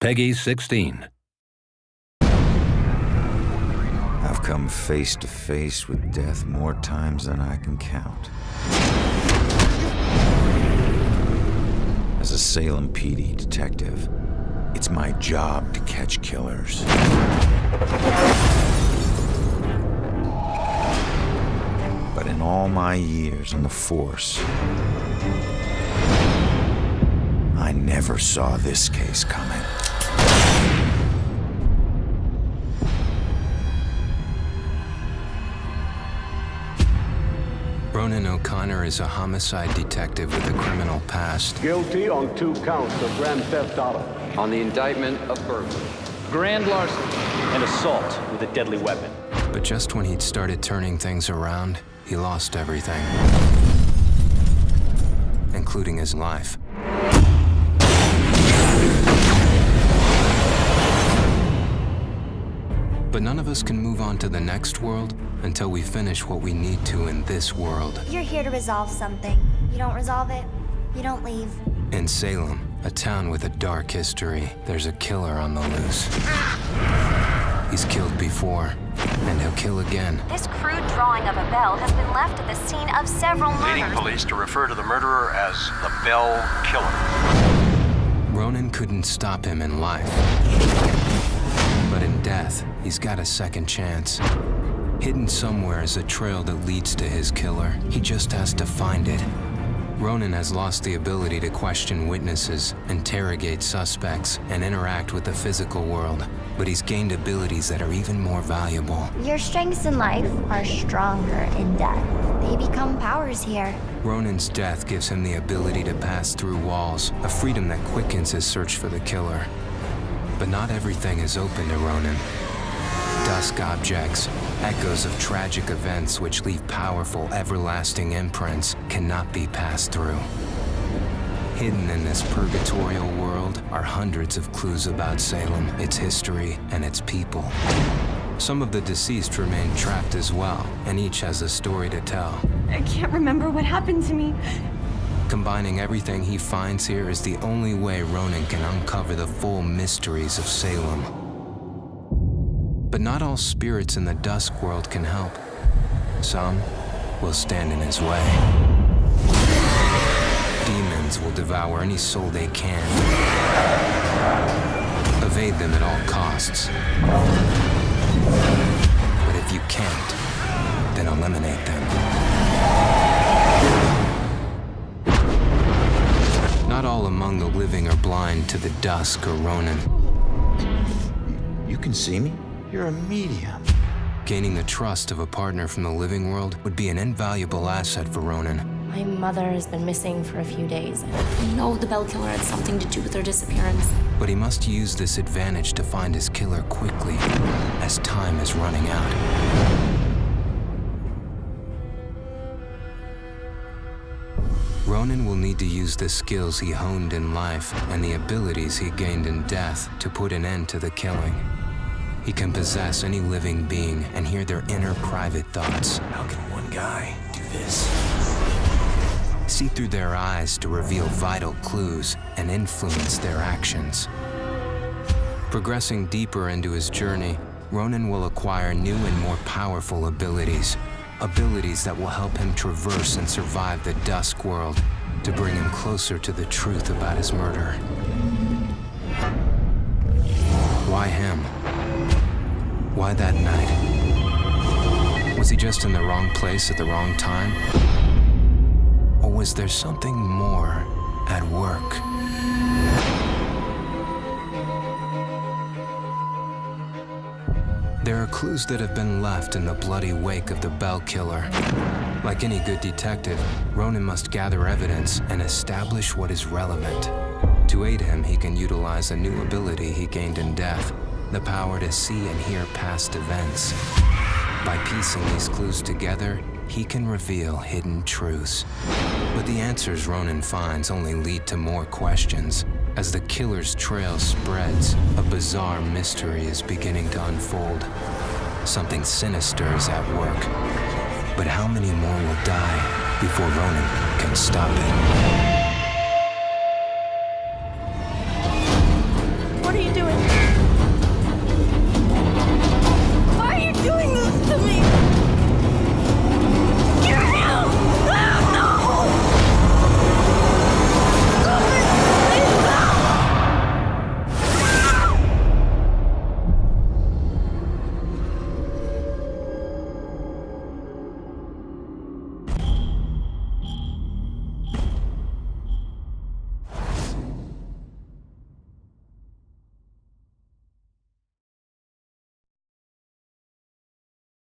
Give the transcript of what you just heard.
Peggy 16. I've come face to face with death more times than I can count. As a Salem PD detective, it's my job to catch killers. But in all my years on the force, I never saw this case coming. Ronan O'Connor is a homicide detective with a criminal past. Guilty on 2 counts of grand theft auto. On the indictment of burglary, grand larceny, and assault with a deadly weapon. But just when he'd started turning things around, he lost everything, including his life. But none of us can move on to the next world until we finish what we need to in this world. You're here to resolve something. You don't resolve it, you don't leave. In Salem, a town with a dark history, there's a killer on the loose. He's killed before, and he'll kill again. This crude drawing of a bell has been left at the scene of several murders. Leading police to refer to the murderer as the Bell Killer. Ronan couldn't stop him in life. But in death, he's got a second chance. Hidden somewhere is a trail that leads to his killer. He just has to find it. Ronan has lost the ability to question witnesses, interrogate suspects, and interact with the physical world. But he's gained abilities that are even more valuable. Your strengths in life are stronger in death. They become powers here. Ronan's death gives him the ability to pass through walls, a freedom that quickens his search for the killer. But not everything is open to Ronan. Dusk objects, echoes of tragic events which leave powerful, everlasting imprints, cannot be passed through. Hidden in this purgatorial world are hundreds of clues about Salem, its history, and its people. Some of the deceased remain trapped as well, and each has a story to tell. I can't remember what happened to me. Combining everything he finds here is the only way Ronan can uncover the full mysteries of Salem. But not all spirits in the dusk world can help. Some will stand in his way. Demons will devour any soul they can. Evade them at all costs. But if you can't, then eliminate them. Not all among the living are blind to the dusk or Ronan. You can see me? You're a medium. Gaining the trust of a partner from the living world would be an invaluable asset for Ronan. My mother has been missing for a few days. I know the Bell Killer had something to do with her disappearance. But he must use this advantage to find his killer quickly, as time is running out. Ronan will need to use the skills he honed in life and the abilities he gained in death to put an end to the killing. He can possess any living being and hear their inner private thoughts. How can one guy do this? See through their eyes to reveal vital clues and influence their actions. Progressing deeper into his journey, Ronan will acquire new and more powerful abilities. Abilities that will help him traverse and survive the dusk world to bring him closer to the truth about his murder. Why him? Why that night? Was he just in the wrong place at the wrong time? Or was there something more at work? There are clues that have been left in the bloody wake of the Bell Killer. Like any good detective, Ronan must gather evidence and establish what is relevant. To aid him, he can utilize a new ability he gained in death, the power to see and hear past events. By piecing these clues together, he can reveal hidden truths. But the answers Ronan finds only lead to more questions. As the killer's trail spreads, a bizarre mystery is beginning to unfold. Something sinister is at work. But how many more will die before Ronan can stop it?